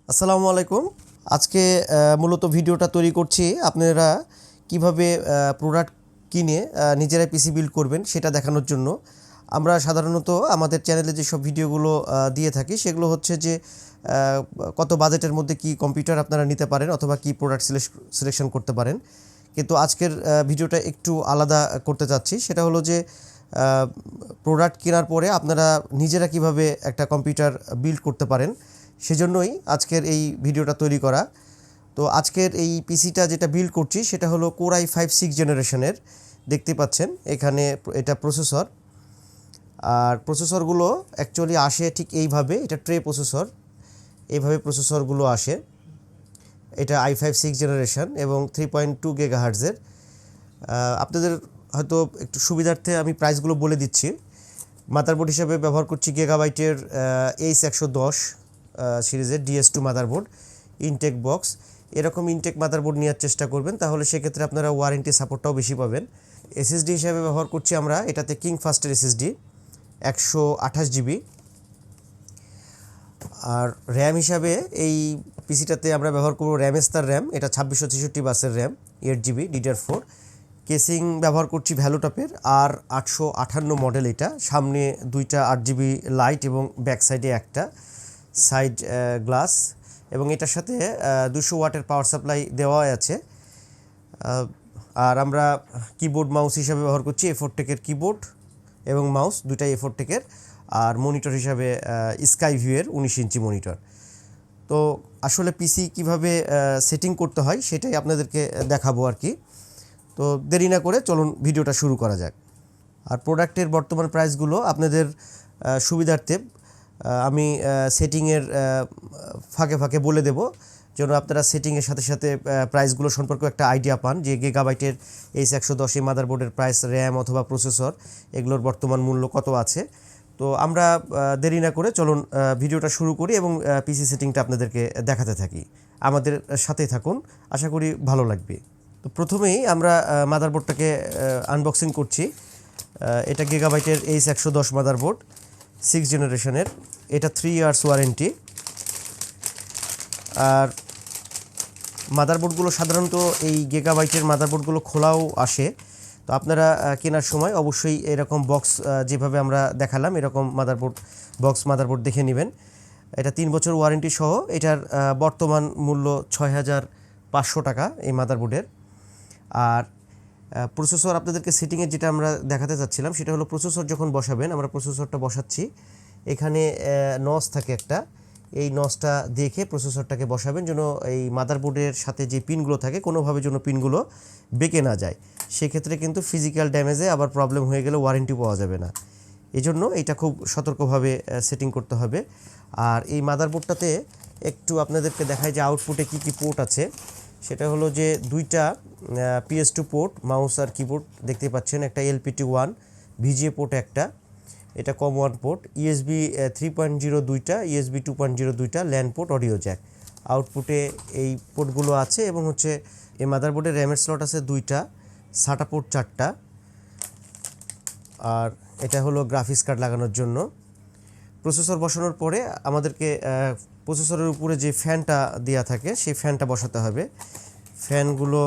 আসসালামু আলাইকুম। আজকে মূলত ভিডিওটা তৈরি করছি আপনারা কিভাবে প্রোডাক্ট কিনে নিজেরাই পিসি বিল্ড করবেন সেটা দেখানোর জন্য। আমরা সাধারণত আমাদের চ্যানেলে যেসব ভিডিওগুলো দিয়ে থাকি সেগুলো হচ্ছে যে কত বাজেটের মধ্যে কি কম্পিউটার আপনারা নিতে পারেন অথবা কি প্রোডাক্ট সিলেকশন করতে পারেন। কিন্তু আজকের ভিডিওটা একটু আলাদা করতে চাচ্ছি, সেটা হলো যে প্রোডাক্ট কেনার পরে আপনারা নিজেরা কিভাবে একটা কম্পিউটার বিল্ড করতে পারেন, সেজন্যই আজকের এই ভিডিওটা তৈরি করা। তো আজকের এই পিসিটা যেটা বিল্ড করছি সেটা হলো কোর i5 6 জেনারেশনের। দেখতে পাচ্ছেন এখানে এটা প্রসেসর, আর প্রসেসরগুলো অ্যাকচুয়ালি আসে ঠিক এইভাবে, এটা ট্রে প্রসেসর, এইভাবে প্রসেসরগুলো আসে। এটা i5 6 জেনারেশন এবং 3.2 গিগাহার্টজের। আপনাদের হয়তো একটু সুবিধার্থে আমি প্রাইসগুলো বলে দিচ্ছি। মাদারবোর্ড হিসাবে ব্যবহার করছি গিগাবাইটের H110 সিরিজের DS2 মাদারবোর্ড, ইনটেক বক্স। এরকম ইনটেক মাদারবোর্ড নেওয়ার চেষ্টা করবেন, তাহলে সেক্ষেত্রে আপনারা ওয়ারেন্টি সাপোর্টটাও বেশি পাবেন। এসএসডি হিসাবে ব্যবহার করছি আমরা এটাতে কিংফাস্টের এসএসডি 128 জিবি। আর র্যাম হিসাবে এই পিসিটাতে আমরা ব্যবহার করব র্যামেস্তার র্যাম, এটা 2666 বাসের র্যাম 8 জিবি DDR4। কেসিং ব্যবহার করছি ভ্যালুটপের আর 858 মডেল। এটা সামনে দুইটা 8 জিবি লাইট এবং ব্যাক সাইডে একটা সাইড গ্লাস, এবং এটার সাথে 200 ওয়াটের পাওয়ার সাপ্লাই দেওয়া আছে। আর আমরা কিবোর্ড মাউস হিসাবে ব্যবহার করছি A4 টেকের কিবোর্ড এবং মাউস, দুটাই A4 টেকের। আর মনিটর হিসাবে স্কাইভিউয়ের 19 ইঞ্চি মনিটর। তো আসলে পিসি কিভাবে সেটিং করতে হয় সেটাই আপনাদেরকে দেখাবো আর কি। তো দেরি না করে চলুন ভিডিওটা শুরু করা যাক। আর প্রোডাক্টের বর্তমান প্রাইসগুলো আপনাদের সুবিধার্থে আমি সেটিংয়ের ফাঁকে ফাঁকে বলে দেব, যেন আপনারা সেটিংয়ের সাথে সাথে প্রাইসগুলো সম্পর্কে একটা আইডিয়া পান যে গিগাবাইটের H110 এই মাদারবোর্ডের প্রাইস, র্যাম অথবা প্রসেসর এগুলোর বর্তমান মূল্য কত আছে। তো আমরা দেরি না করে চলুন ভিডিওটা শুরু করি এবং পিসি সেটিংটা আপনাদেরকে দেখাতে থাকি। আমাদের সাথেই থাকুন, আশা করি ভালো লাগবে। তো প্রথমেই আমরা মাদারবোর্ডটাকে আনবক্সিং করছি। এটা গিগাবাইটের H110 মাদারবোর্ড 6 জেনারেশনের। এটা 3 ইয়ার্স ওয়ারেন্টি। আর মাদারবোর্ডগুলো সাধারণত এই গিগাবাইটের মাদারবোর্ডগুলো খোলাও আসে। তো আপনারা কেনার সময় অবশ্যই এরকম বক্স, যেভাবে আমরা দেখালাম এরকম মাদারবোর্ড দেখে নেবেন। এটা 3 বছর ওয়ারেন্টি সহ। এটার বর্তমান মূল্য 6500 টাকা এই মাদারবোর্ডের। আর প্রসেসর আপনাদেরকে সেটিংয়ে যেটা আমরা দেখাতে চাচ্ছিলাম সেটা হলো প্রসেসর যখন বসাবেন, আমরা প্রসেসরটা বসাচ্ছি। এখানে নস থাকে একটা, এই নসটা দেখে প্রসেসরটাকে বসাবেন, যেন এই মাদারবোর্ডের সাথে যে পিনগুলো থাকে কোনোভাবে যেন পিনগুলো বেঁকে না যায়। সেক্ষেত্রে কিন্তু ফিজিক্যাল ড্যামেজে আবার প্রবলেম হয়ে গেলে ওয়ারেন্টি পাওয়া যাবে না। এজন্য এটা খুব সতর্কভাবে সেটিং করতে হবে। আর এই মাদারবোর্ডটাতে একটু আপনাদেরকে দেখায় যে আউটপুটে কী কী পোর্ট আছে। সেটা হলো যে দুইটা PS2 পোর্ট, মাউস আর কিবোর্ড দেখতে পাচ্ছেন। একটা LPT1 VGA পোর্ট একটা, এটা কম 1 পোর্ট। USB 3.0 দুইটা, USB 2.0 দুইটা, ল্যান পোর্ট, অডিও জ্যাক। আউটপুটে এই পোর্টগুলো আছে। এবং হচ্ছে এই মাদারবোর্ডের র্যামের স্লট আছে দুইটা, SATA পোর্ট 4টা। আর এটা হলো গ্রাফিক্স কার্ড লাগানোর জন্য। প্রসেসর বসানোর পরে আমাদেরকে প্রসেসরের উপরে যে ফ্যানটা দেওয়া থাকে সেই ফ্যানটা বসাতে হবে। ফ্যানগুলো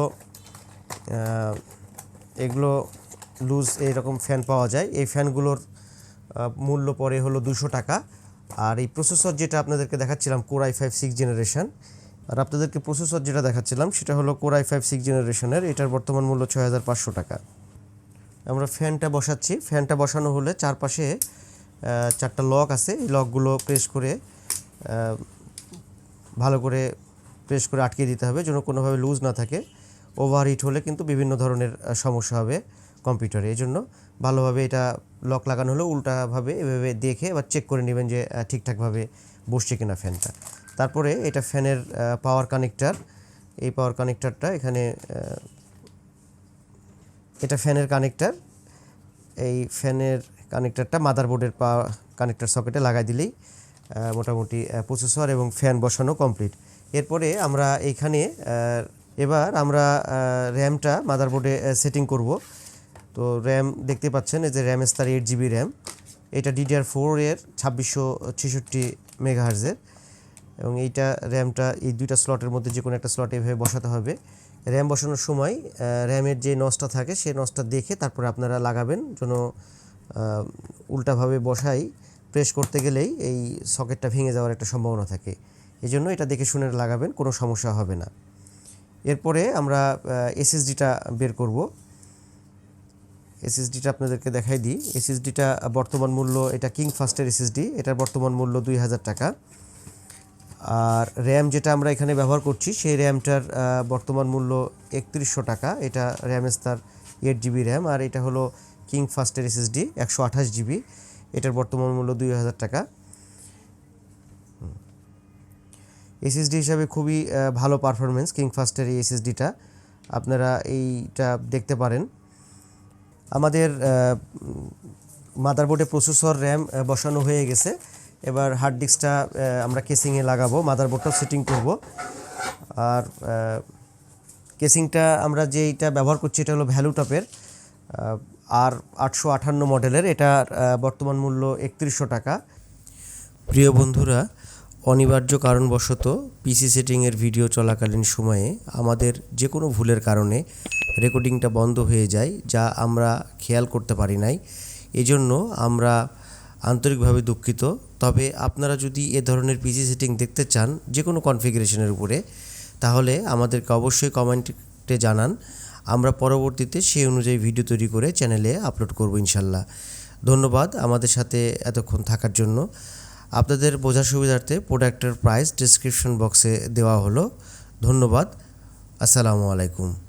এগুলো লুজ এইরকম ফ্যান পাওয়া যায়। এই ফ্যানগুলোর মূল্য পড়ে হলো 200 টাকা। আর এই প্রসেসর যেটা আপনাদেরকে দেখাচ্ছিলাম কোর i5 6 জেনারেশন, আর আপনাদেরকে প্রসেসর যেটা দেখাচ্ছিলাম সেটা হলো কোর i5 6 জেনারেশনের। এটার বর্তমান মূল্য 6500 টাকা। আমরা ফ্যানটা বসাচ্ছি। ফ্যানটা বসানো হলে চারপাশে 4টা লক আছে, এই লকগুলো ভালো করে প্রেস করে আটকে দিতে হবে, যেন কোনোভাবে লুজ না থাকে। ওভারহিট হলে কিন্তু বিভিন্ন ধরনের সমস্যা হবে কম্পিউটারে। এই জন্য ভালোভাবে এটা লক লাগানো হলো উল্টাভাবে এভাবে দেখে এবার চেক করে নেবেন যে ঠিকঠাকভাবে বসছে কিনা ফ্যানটা। তারপরে এটা ফ্যানের পাওয়ার কানেক্টার। এই পাওয়ার কানেক্টারটা এখানে, এটা ফ্যানের কানেক্টার। এই ফ্যানের কানেক্টারটা মাদারবোর্ডের কানেক্টার সকেটে লাগাই দিলেই মোটামুটি প্রসেসর এবং ফ্যান বসানো কমপ্লিট। এরপরে আমরা এইখানে এবার আমরা র্যামটা মাদারবোর্ডে সেটিং করব। তো র্যাম দেখতে পাচ্ছেন, এই যে র্যামেস্তার 8 জিবি র্যাম। এটা DDR4 এর 2666 মেগাহার্জের। এবং এইটা র্যামটা এই দুইটা স্লটের মধ্যে যে কোনো একটা স্লটে এভাবে বসাতে হবে। র্যাম বসানোর সময় র্যামের যে নসটা থাকে সেই নসটা দেখে তারপরে আপনারা লাগাবেন, যেন উল্টাভাবে বসাই প্রেস করতে গেলেই এই সকেটটা ভেঙে যাওয়ার একটা সম্ভাবনা থাকে। এই জন্য এটা দেখে শুনে লাগাবেন, কোনো সমস্যা হবে না। এরপরে আমরা এসএসডিটা বের করব। এসএসডিটা আপনাদেরকে দেখাই দিই। এসএসডিটা বর্তমান মূল্য, এটা কিংফাস্টের এসএসডি, এটার বর্তমান মূল্য 2000 টাকা। আর র্যাম যেটা আমরা এখানে ব্যবহার করছি সেই র্যামটার বর্তমান মূল্য 3100 টাকা। এটা র্যামস্টার 8GB র্যাম, আর এটা হলো কিংফাস্টের এসএসডি 128GB, এটার বর্তমান মূল্য 2000 টাকা। এসএসডি হিসাবে খুবই ভালো পারফরমেন্স কিংফাস্টের এই এসএসডিটা, আপনারা এইটা দেখতে পারেন। আমাদের মাদারবোর্ডে প্রসেসর র্যাম বসানো হয়ে গেছে। এবার হার্ড ডিস্কটা আমরা কেসিংয়ে লাগাবো, মাদারবোর্ডটাও সেটিং করব। আর কেসিংটা আমরা যেইটা ব্যবহার করছি এটা হলো ভ্যালুটপের আর 858 মডেলের, এটার বর্তমান মূল্য 3100 টাকা। প্রিয় বন্ধুরা, অনিবার্য কারণবশত পিসি সেটিংয়ের ভিডিও চলাকালীন সময়ে আমাদের যে কোনো ভুলের কারণে রেকর্ডিংটা বন্ধ হয়ে যায়, যা আমরা খেয়াল করতে পারি নাই। এজন্য আমরা আন্তরিকভাবে দুঃখিত। তবে আপনারা যদি এ ধরনের পিসি সেটিং দেখতে চান যে কোনো কনফিগারেশনের উপরে, তাহলে আমাদেরকে অবশ্যই কমেন্টে জানান। আমরা পরবর্তীতে সেই অনুযায়ী ভিডিও তৈরি করে চ্যানেলে আপলোড করব ইনশাল্লাহ। ধন্যবাদ আমাদের সাথে এতক্ষণ থাকার জন্য। আপনাদের বোঝার সুবিধার্থে প্রোডাক্টের প্রাইস ডেসক্রিপশন বক্সে দেওয়া হলো। ধন্যবাদ। আসসালামু আলাইকুম।